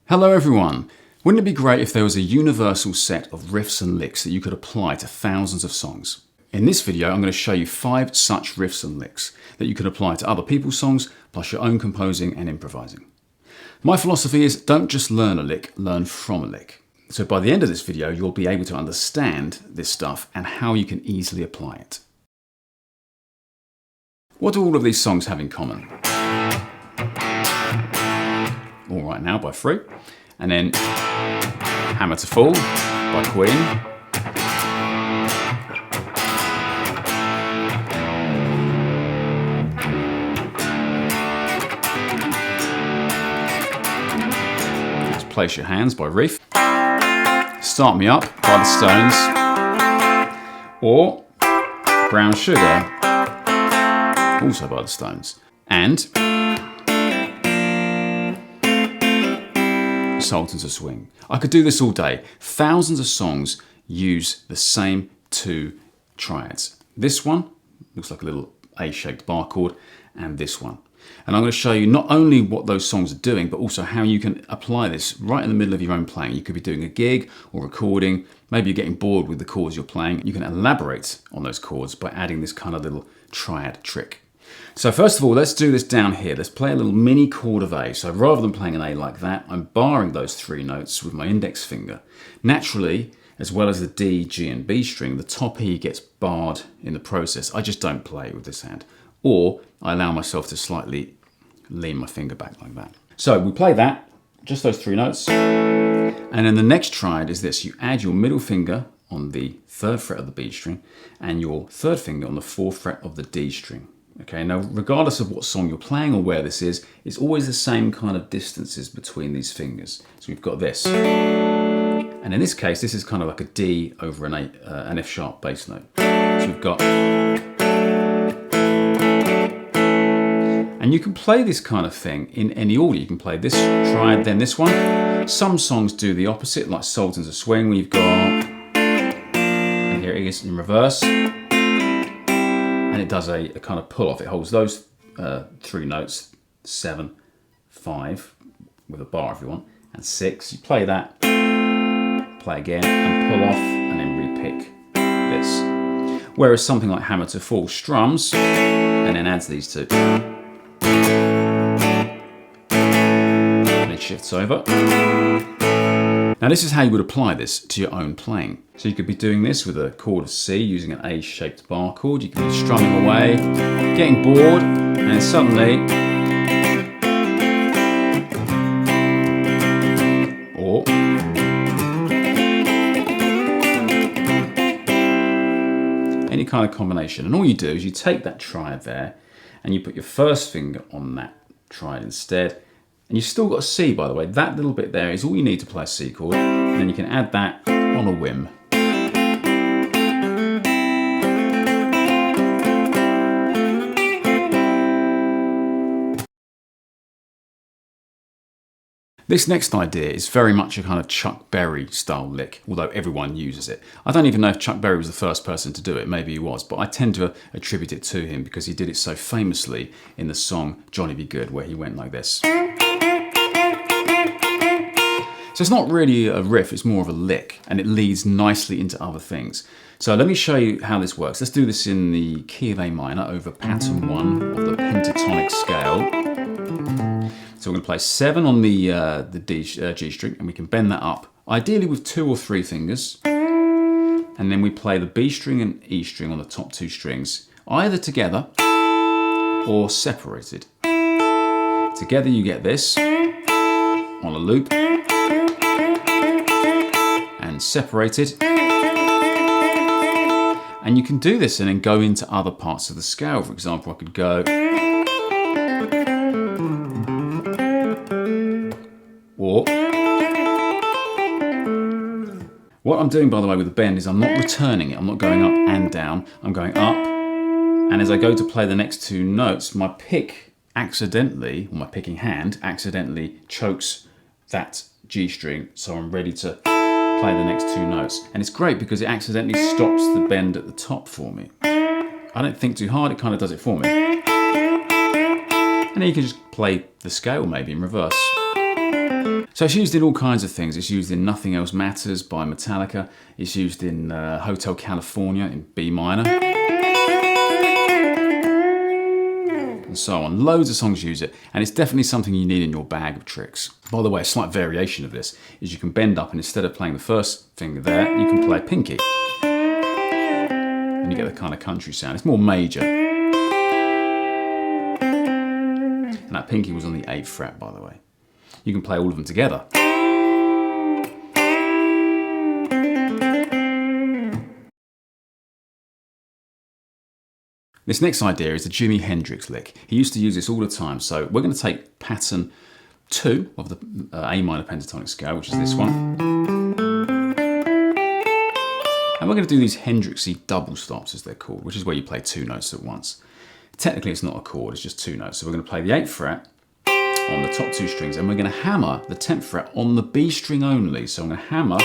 Hello everyone! Wouldn't it be great if there was a universal set of riffs and licks that you could apply to thousands of songs? In this video I'm going to show you 5 such riffs and licks that you could apply to other people's songs, plus your own composing and improvising. My philosophy is don't just learn a lick, learn from a lick. So by the end of this video you'll be able to understand this stuff and how you can easily apply it. What do all of these songs have in common? All Right Now by Free, and then Hammer to Fall by Queen, Let's Place Your Hands by Riff, Start Me Up by the Stones, or Brown Sugar, also by the Stones, and Sultans of Swing. I could do this all day. Thousands of songs use the same 2 triads. This one looks like a little A-shaped bar chord, and this one. And I'm going to show you not only what those songs are doing, but also how you can apply this right in the middle of your own playing. You could be doing a gig or recording. Maybe you're getting bored with the chords you're playing. You can elaborate on those chords by adding this kind of little triad trick. So first of all, let's do this down here. Let's play a little mini chord of A. So rather than playing an A like that, I'm barring those 3 notes with my index finger. Naturally, as well as the D, G and B string, the top E gets barred in the process. I just don't play with this hand. Or I allow myself to slightly lean my finger back like that. So we play that, just those 3 notes. And then the next triad is this. You add your middle finger on the 3rd fret of the B string and your 3rd finger on the 4th fret of the D string. Okay, now regardless of what song you're playing or where this is, it's always the same kind of distances between these fingers. So we've got this. And in this case, this is kind of like a D over an F sharp bass note. So we've got... And you can play this kind of thing in any order. You can play this triad, then this one. Some songs do the opposite, like Sultans of Swing, where you've got... And here it is in reverse. And it does a kind of pull off. It holds those 3 notes, 7, 5, with a bar if you want, and 6. You play that, play again, and pull off, and then re-pick this. Whereas something like Hammer to Fall strums, and then adds these 2. And it shifts over. Now this is how you would apply this to your own playing. So you could be doing this with a chord of C using an A-shaped bar chord. You can be strumming away, getting bored, and then suddenly... Or... Any kind of combination. And all you do is you take that triad there and you put your 1st finger on that triad instead. And you've still got a C, by the way. That little bit there is all you need to play a C chord. And then you can add that on a whim. This next idea is very much a kind of Chuck Berry style lick, although everyone uses it. I don't even know if Chuck Berry was the first person to do it, maybe he was, but I tend to attribute it to him because he did it so famously in the song Johnny Be Good, where he went like this. So it's not really a riff, it's more of a lick, and it leads nicely into other things. So let me show you how this works. Let's do this in the key of A minor over pattern 1 of the pentatonic scale. So we're going to play 7 on the G string, and we can bend that up, ideally with 2 or 3 fingers. And then we play the B string and E string on the top 2 strings, either together or separated. Together you get this on a loop, and separated. And you can do this and then go into other parts of the scale. For example, I could go... Or... What I'm doing, by the way, with the bend is I'm not returning it. I'm not going up and down. I'm going up. And as I go to play the next 2 notes, my pick accidentally, or my picking hand accidentally chokes that G string. So I'm ready to play the next 2 notes. And it's great because it accidentally stops the bend at the top for me. I don't think too hard, it kind of does it for me. And then you can just play the scale maybe in reverse. So it's used in all kinds of things. It's used in Nothing Else Matters by Metallica. It's used in Hotel California in B minor. And so on. Loads of songs use it, and it's definitely something you need in your bag of tricks. By the way, a slight variation of this is you can bend up, and instead of playing the first finger there, you can play pinky. And you get the kind of country sound. It's more major. And that pinky was on the 8th fret, by the way. You can play all of them together. This next idea is the Jimi Hendrix lick. He used to use this all the time. So we're going to take pattern 2 of the A minor pentatonic scale, which is this one. And we're going to do these Hendrixy double stops, as they're called, which is where you play 2 notes at once. Technically, it's not a chord, it's just 2 notes. So we're going to play the 8th fret on the top 2 strings, and we're going to hammer the 10th fret on the B string only. So I'm going to hammer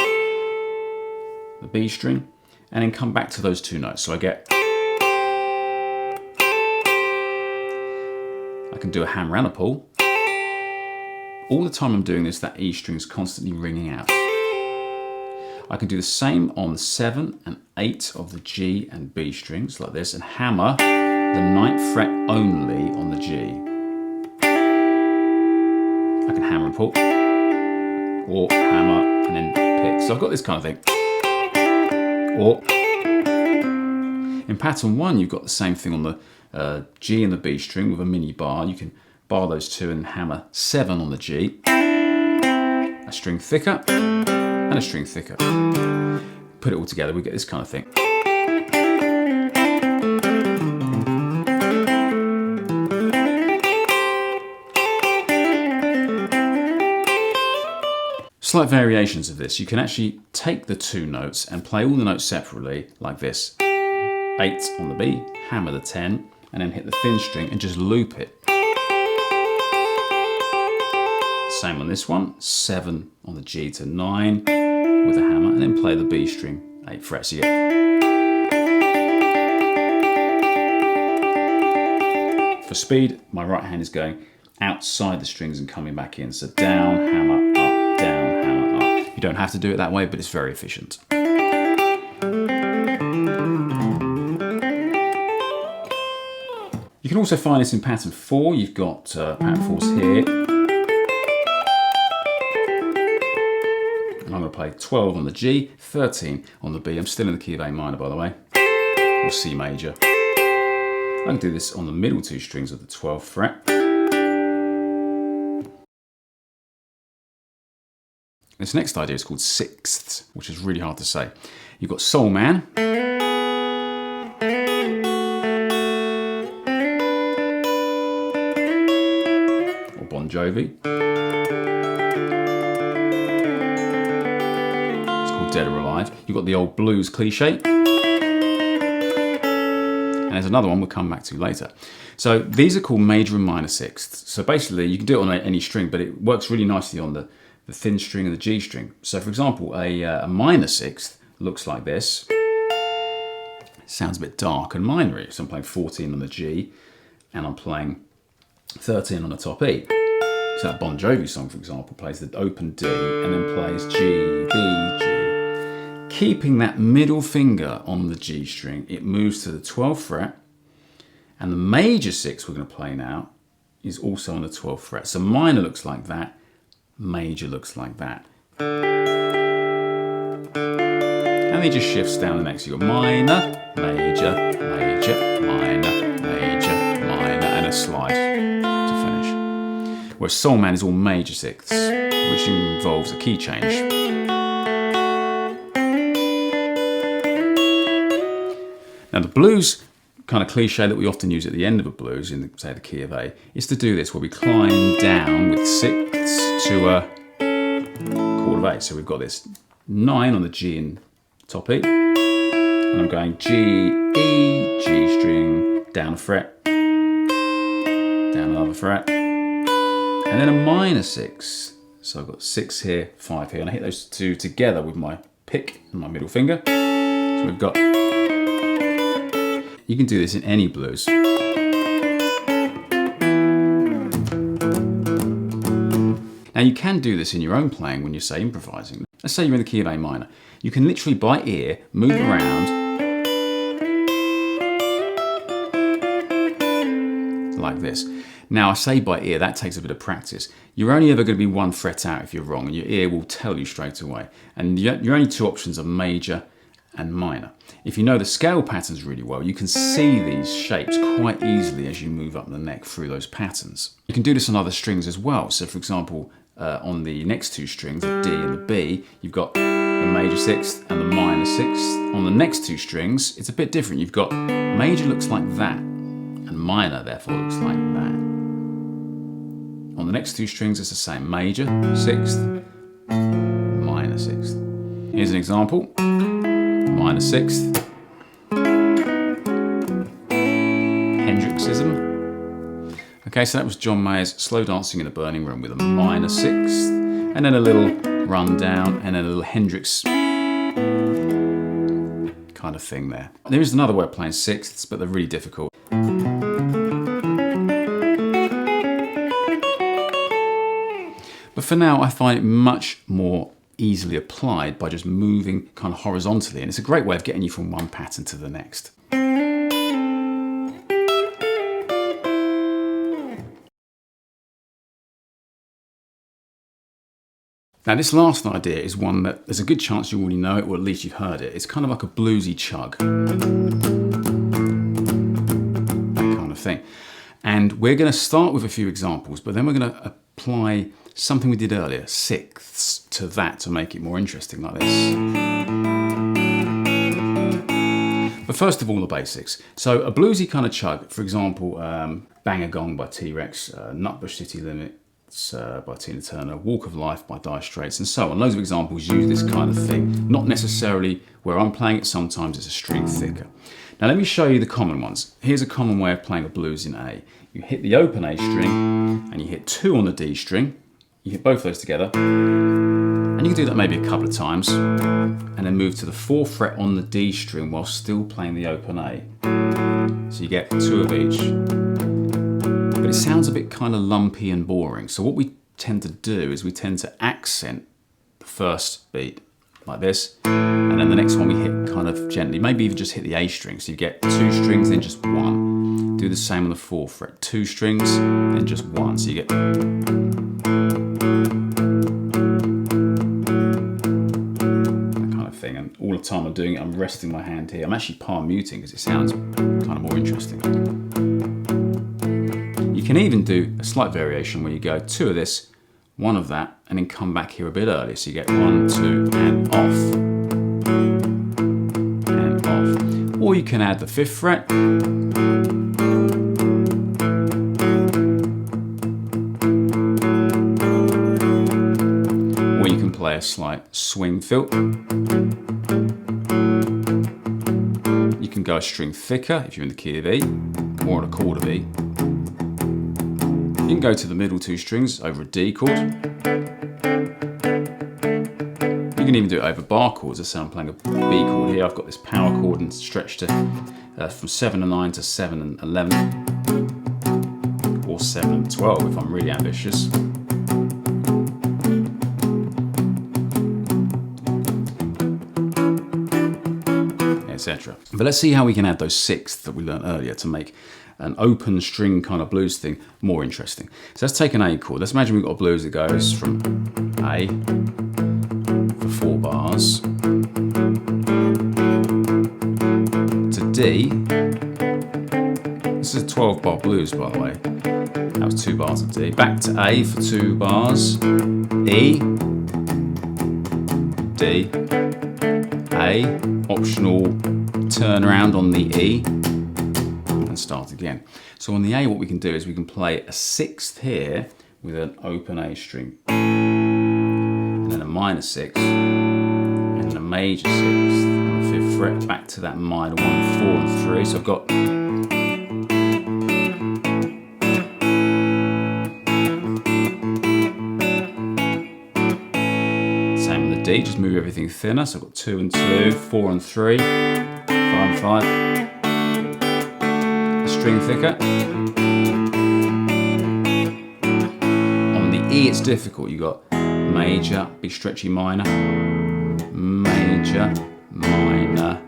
the B string and then come back to those 2 notes. So I can do a hammer and a pull. All the time I'm doing this, that E string is constantly ringing out. I can do the same on the 7 and 8 of the G and B strings, like this, and hammer the 9th fret only on the G. I can hammer and pull, or hammer and then pick. So I've got this kind of thing. Or in pattern 1, you've got the same thing on the G and the B string with a mini bar. You can bar those 2 and hammer 7 on the G, a string thicker and a string thicker. Put it all together, we get this kind of thing. Slight variations of this. You can actually take the 2 notes and play all the notes separately, like this. 8 on the B, hammer the 10, and then hit the thin string and just loop it. Same on this one, 7 on the G to 9 with a hammer, and then play the B string, 8 frets. So you get... For speed, my right hand is going outside the strings and coming back in. So down, hammer, up, down, hammer, up. You don't have to do it that way, but it's very efficient. You can also find this in pattern 4. You've got pattern 4's here. And I'm going to play 12 on the G, 13 on the B. I'm still in the key of A minor, by the way, or C major. I can do this on the middle 2 strings of the 12th fret. This next idea is called sixths, which is really hard to say. You've got Soul Man. Or Bon Jovi. It's called Dead or Alive. You've got the old blues cliche. And there's another one we'll come back to later. So these are called major and minor sixths. So basically you can do it on any string, but it works really nicely on the thin string and the G string. So for example, a minor sixth looks like this. It sounds a bit dark and minory. So I'm playing 14 on the G and I'm playing 13 on the top E. So that Bon Jovi song, for example, plays the open D and then plays G, B, G. Keeping that middle finger on the G string, it moves to the 12th fret, and the major sixth we're going to play now is also on the 12th fret. So minor looks like that, major looks like that. And it just shifts down the next. You've got minor, major, major, minor, major, minor, and a slide to finish. Whereas Soul Man is all major sixths, which involves a key change. Now the blues kind of cliche that we often use at the end of a blues, in say the key of A, is to do this where we climb down with sixths to a chord of A. So we've got this 9 on the G and top E, and I'm going G, E, G string, down a fret, down another fret, and then a minor 6. So I've got 6 here, 5 here, and I hit those 2 together with my pick and my middle finger. So we've got... You can do this in any blues. Now you can do this in your own playing when you're, say, improvising. Let's say you're in the key of A minor. You can literally, by ear, move around like this. Now, I say by ear, that takes a bit of practice. You're only ever going to be one fret out if you're wrong, and your ear will tell you straight away. And your only two options are major and minor. If you know the scale patterns really well, you can see these shapes quite easily as you move up the neck through those patterns. You can do this on other strings as well. So, for example, on the next two strings, the D and the B, you've got the major sixth and the minor sixth. On the next two strings, it's a bit different. You've got major looks like that, and minor therefore looks like that. On the next two strings it's the same, major, sixth, minor sixth. Here's an example, minor sixth, Hendrixism. Okay, so that was John Mayer's Slow Dancing in a Burning Room with a minor sixth, and then a little run down, and then a little Hendrix kind of thing there. There is another way of playing sixths, but they're really difficult. But for now, I find it much more easily applied by just moving kind of horizontally, and it's a great way of getting you from one pattern to the next. Now, this last idea is one that there's a good chance you already know it, or at least you've heard it. It's kind of like a bluesy chug, that kind of thing. And we're going to start with a few examples, but then we're going to apply something we did earlier, sixths, to that to make it more interesting, like this. But first of all, the basics. So a bluesy kind of chug, for example, Bang a Gong by T-Rex, Nutbush City Limits by Tina Turner, Walk of Life by Dire Straits, and so on. Loads of examples use this kind of thing. Not necessarily where I'm playing it, sometimes it's a string thicker. Now let me show you the common ones. Here's a common way of playing a blues in A. You hit the open A string, and you hit 2 on the D string. You hit both those together, and you can do that maybe a couple of times, and then move to the 4th fret on the D string while still playing the open A. So you get 2 of each. But it sounds a bit kind of lumpy and boring. So what we tend to do is we tend to accent the first beat like this, and then the next one we hit kind of gently, maybe even just hit the A string. So you get 2 strings, then just 1. Do the same on the 4th fret, 2 strings, then just 1. So you get and all the time I'm doing it, I'm resting my hand here. I'm actually palm muting because it sounds kind of more interesting. You can even do a slight variation where you go 2 of this, 1 of that, and then come back here a bit earlier. So you get 1, 2, and off, and off. Or you can add the 5th fret, or you can play a slight swing fill. You can go a string thicker if you're in the key of E, or on a chord of E. You can go to the middle 2 strings over a D chord. You can even do it over bar chords. Let's say I'm playing a B chord here. I've got this power chord and stretched to from 7 and 9 to 7 and 11, or 7 and 12 if I'm really ambitious. Etc. But let's see how we can add those sixths that we learned earlier to make an open string kind of blues thing more interesting. So let's take an A chord. Let's imagine we've got a blues that goes from A for 4 bars to D. This is a 12-bar blues, by the way. That was 2 bars of D. Back to A for 2 bars. E, D, A, optional turn around on the E, and start again. So on the A, what we can do is we can play a 6th here with an open A string, and then a minor 6th, and then a major 6th, and the 5th fret, back to that minor 1, 4 and 3. So I've got D, just move everything thinner. So I've got 2 and 2, 4 and 3, 5 and 5. A string thicker. On the E, it's difficult. You've got major, big stretchy minor, major, minor.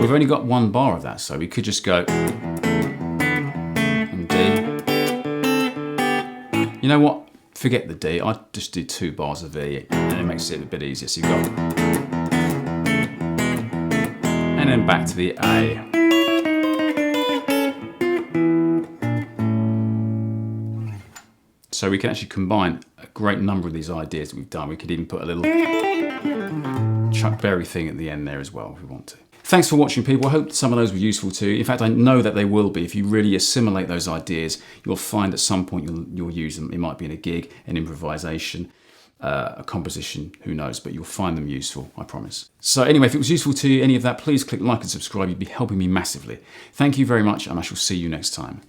We've only got one bar of that, so we could just go and D. You know what? Forget the D. I just do 2 bars of E, and it makes it a bit easier. So you've got, and then back to the A. So we can actually combine a great number of these ideas that we've done. We could even put a little Chuck Berry thing at the end there as well if we want to. Thanks for watching, people. I hope some of those were useful too. In fact, I know that they will be. If you really assimilate those ideas, you'll find at some point you'll use them. It might be in a gig, an improvisation, a composition, who knows, but you'll find them useful, I promise. So anyway, if it was useful to you, any of that, please click like and subscribe. You'd be helping me massively. Thank you very much, and I shall see you next time.